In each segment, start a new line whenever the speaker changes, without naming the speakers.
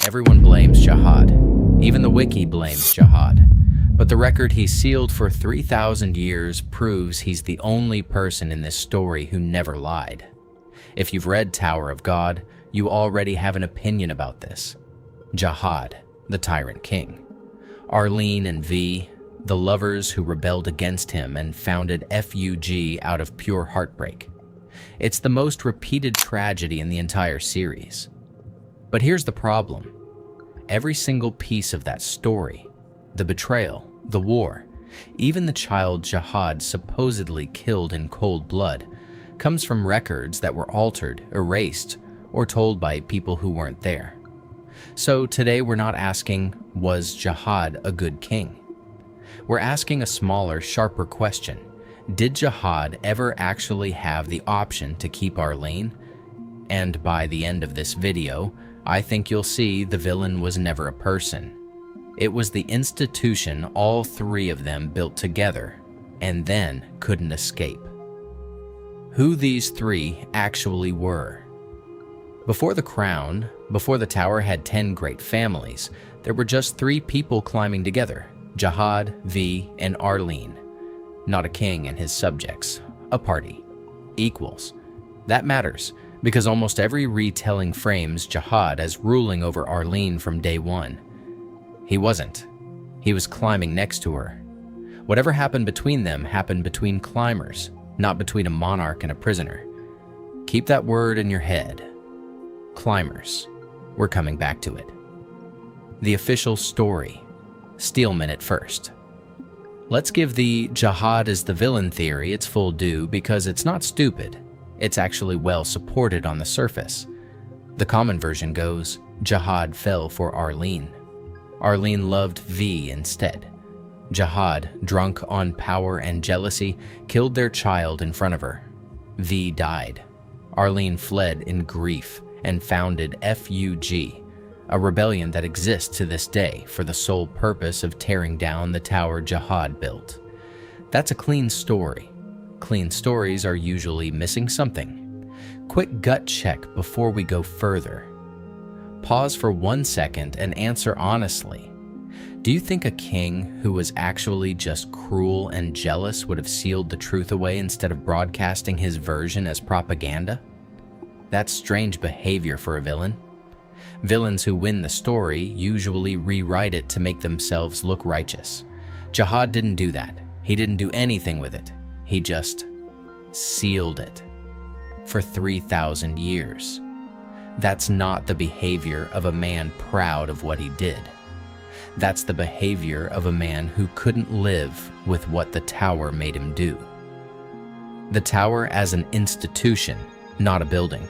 Everyone blames Jahad. Even the wiki blames Jahad. But the record he sealed for 3,000 years proves he's the only person in this story who never lied. If you've read Tower of God, you already have an opinion about this. Jahad, the Tyrant King. Arlene and V, the lovers who rebelled against him and founded FUG out of pure heartbreak. It's the most repeated tragedy in the entire series. But here's the problem. Every single piece of that story, the betrayal, the war, even the child Jahad supposedly killed in cold blood, comes from records that were altered, erased, or told by people who weren't there. So today we're not asking, was Jahad a good king? We're asking a smaller, sharper question. Did Jahad ever actually have the option to keep Arlene? And by the end of this video, I think you'll see the villain was never a person. It was the institution all three of them built together, and then couldn't escape. Who these three actually were. Before the crown, before the tower had 10 great families, there were just 3 people climbing together, Jahad, V, and Arlene. Not a king and his subjects, a party. Equals. That matters, because almost every retelling frames Jahad as ruling over Arlene from day one. He wasn't. He was climbing next to her. Whatever happened between them happened between climbers, not between a monarch and a prisoner. Keep that word in your head. Climbers. We're coming back to it. The official story. Steelmanned at first. Let's give the Jahad is the villain theory its full due because it's not stupid. It's actually well supported on the surface. The common version goes, Jahad fell for Arlene. Arlene loved V instead. Jahad, drunk on power and jealousy, killed their child in front of her. V died. Arlene fled in grief and founded FUG, a rebellion that exists to this day for the sole purpose of tearing down the tower Jahad built. That's a clean story. Clean stories are usually missing something. Quick gut check before we go further. Pause for 1 second and answer honestly. Do you think a king who was actually just cruel and jealous would have sealed the truth away instead of broadcasting his version as propaganda? That's strange behavior for a villain. Villains who win the story usually rewrite it to make themselves look righteous. Jahad didn't do that. He didn't do anything with it. He just sealed it for 3,000 years. That's not the behavior of a man proud of what he did. That's the behavior of a man who couldn't live with what the tower made him do. The tower as an institution, not a building.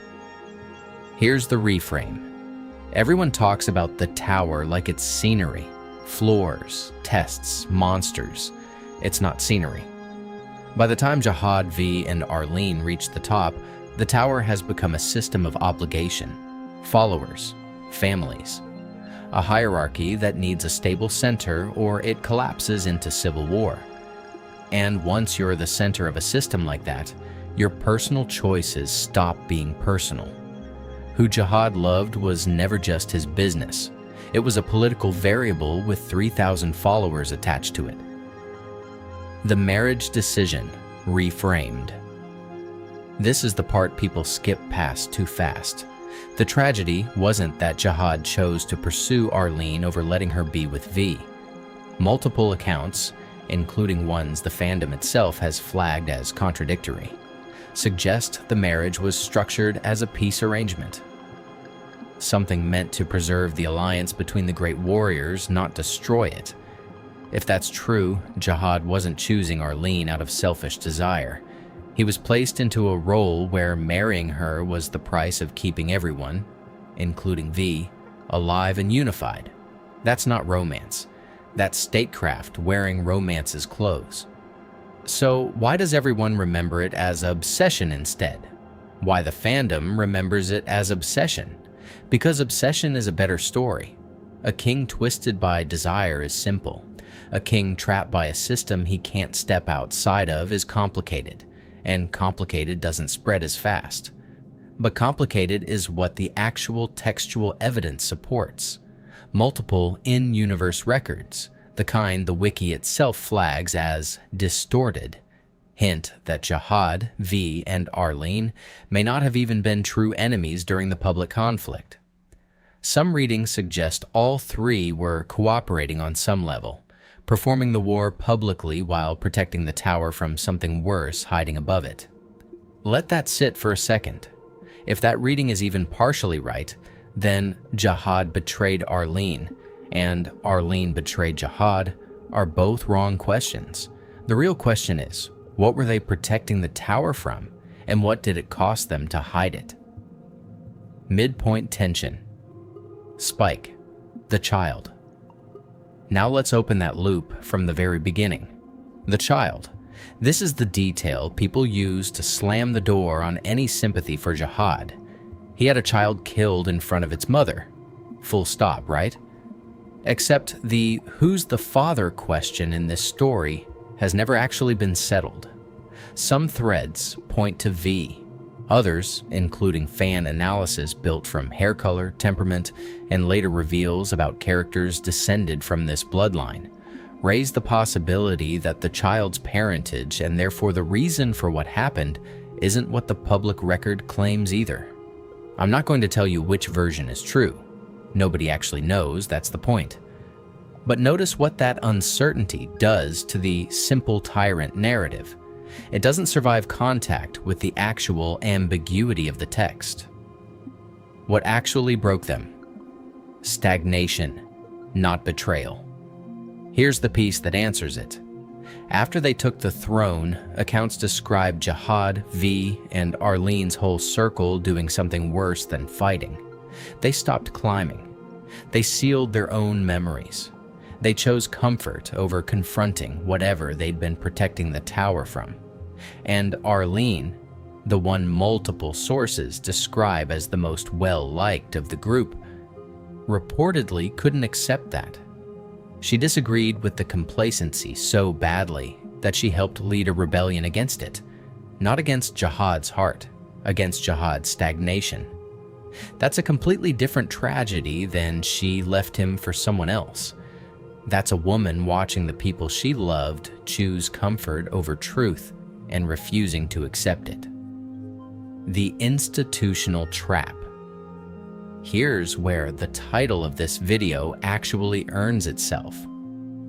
Here's the reframe. Everyone talks about the tower like it's scenery, floors, tests, monsters. It's not scenery. By the time Jahad, V, and Arlene reach the top, the tower has become a system of obligation, followers, families, a hierarchy that needs a stable center or it collapses into civil war. And once you're the center of a system like that, your personal choices stop being personal. Who Jahad loved was never just his business. It was a political variable with 3,000 followers attached to it. The marriage decision, reframed. This is the part people skip past too fast. The tragedy wasn't that Jahad chose to pursue Arlene over letting her be with V. Multiple accounts, including ones the fandom itself has flagged as contradictory, suggest the marriage was structured as a peace arrangement. Something meant to preserve the alliance between the great warriors, not destroy it. If that's true, Jahad wasn't choosing Arlene out of selfish desire. He was placed into a role where marrying her was the price of keeping everyone, including V, alive and unified. That's not romance. That's statecraft wearing romance's clothes. So why does everyone remember it as obsession instead? Why the fandom remembers it as obsession? Because obsession is a better story. A king twisted by desire is simple. A king trapped by a system he can't step outside of is complicated, and complicated doesn't spread as fast. But complicated is what the actual textual evidence supports. multiple in-universe records, the kind the wiki itself flags as distorted. Hint that Jahad, V, and Arlene may not have even been true enemies during the public conflict. Some readings suggest all three were cooperating on some level, performing the war publicly while protecting the tower from something worse hiding above it. Let that sit for a second. If that reading is even partially right, then Jahad betrayed Arlene, and Arlene betrayed Jahad are both wrong questions. The real question is, what were they protecting the tower from, and what did it cost them to hide it? Midpoint tension. Spike, the child. Now let's open that loop from the very beginning. The child. This is the detail people use to slam the door on any sympathy for Jahad. He had a child killed in front of its mother. Full stop, right? Except the who's the father question in this story has never actually been settled. Some threads point to V. Others, including fan analysis built from hair color, temperament, and later reveals about characters descended from this bloodline, raise the possibility that the child's parentage and therefore the reason for what happened isn't what the public record claims either. I'm not going to tell you which version is true. Nobody actually knows, that's the point. But notice what that uncertainty does to the simple tyrant narrative. It doesn't survive contact with the actual ambiguity of the text. What actually broke them? Stagnation, not betrayal. Here's the piece that answers it. After they took the throne, accounts describe Jahad, V, and Arlene's whole circle doing something worse than fighting. They stopped climbing. They sealed their own memories. They chose comfort over confronting whatever they'd been protecting the tower from. And Arlene, the one multiple sources describe as the most well-liked of the group, reportedly couldn't accept that. She disagreed with the complacency so badly that she helped lead a rebellion against it, not against Jahad's heart, against Jahad's stagnation. That's a completely different tragedy than she left him for someone else. That's a woman watching the people she loved choose comfort over truth and refusing to accept it. The institutional trap. Here's where the title of this video actually earns itself.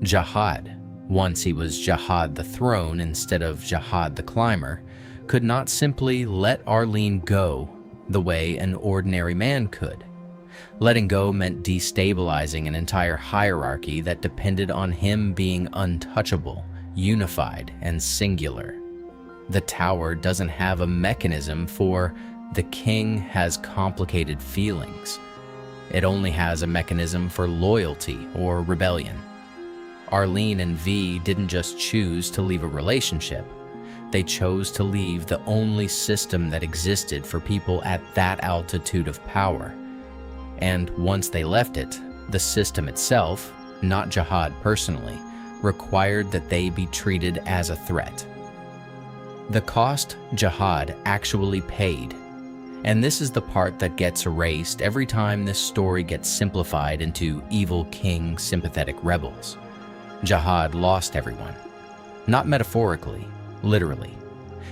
Jahad, once he was Jahad the Throne instead of Jahad the Climber, could not simply let Arlene go the way an ordinary man could. Letting go meant destabilizing an entire hierarchy that depended on him being untouchable, unified, and singular. The tower doesn't have a mechanism for the king has complicated feelings. It only has a mechanism for loyalty or rebellion. Arlene and V didn't just choose to leave a relationship. They chose to leave the only system that existed for people at that altitude of power. And once they left it, the system itself, not Jahad personally, required that they be treated as a threat. The cost Jahad actually paid. And this is the part that gets erased every time this story gets simplified into evil king sympathetic rebels. Jahad lost everyone. Not metaphorically, literally.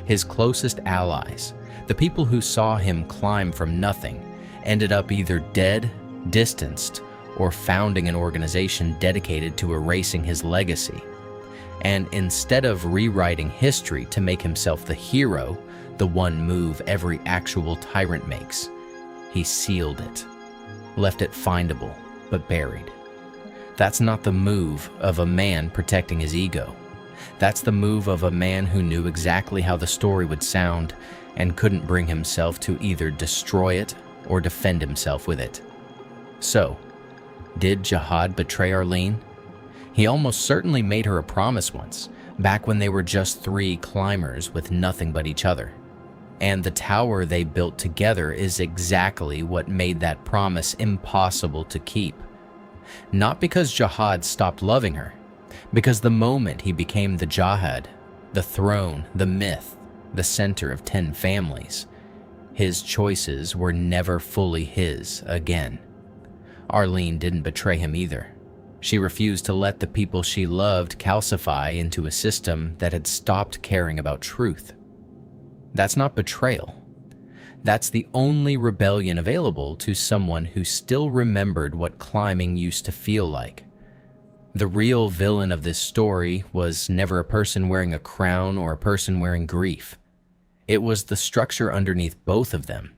His closest allies, the people who saw him climb from nothing, ended up either dead, distanced, or founding an organization dedicated to erasing his legacy. And instead of rewriting history to make himself the hero, the one move every actual tyrant makes, he sealed it, left it findable, but buried. That's not the move of a man protecting his ego. That's the move of a man who knew exactly how the story would sound and couldn't bring himself to either destroy it or defend himself with it. So, did Jahad betray Arlene? He almost certainly made her a promise once, back when they were just 3 climbers with nothing but each other. And the tower they built together is exactly what made that promise impossible to keep. Not because Jahad stopped loving her, because the moment he became the Jahad, the throne, the myth, the center of 10 families, his choices were never fully his again. Arlene didn't betray him either. She refused to let the people she loved calcify into a system that had stopped caring about truth. That's not betrayal. That's the only rebellion available to someone who still remembered what climbing used to feel like. The real villain of this story was never a person wearing a crown or a person wearing grief. It was the structure underneath both of them,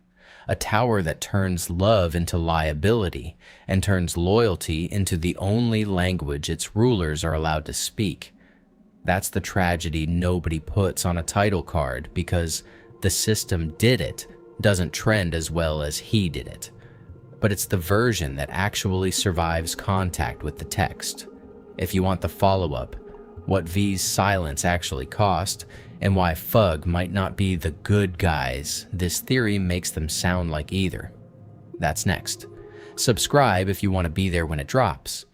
a tower that turns love into liability and turns loyalty into the only language its rulers are allowed to speak. That's the tragedy nobody puts on a title card because the system did it doesn't trend as well as he did it. But it's the version that actually survives contact with the text. If you want the follow-up, what V's silence actually cost, and why Fug might not be the good guys, this theory makes them sound like either. That's next. Subscribe if you want to be there when it drops.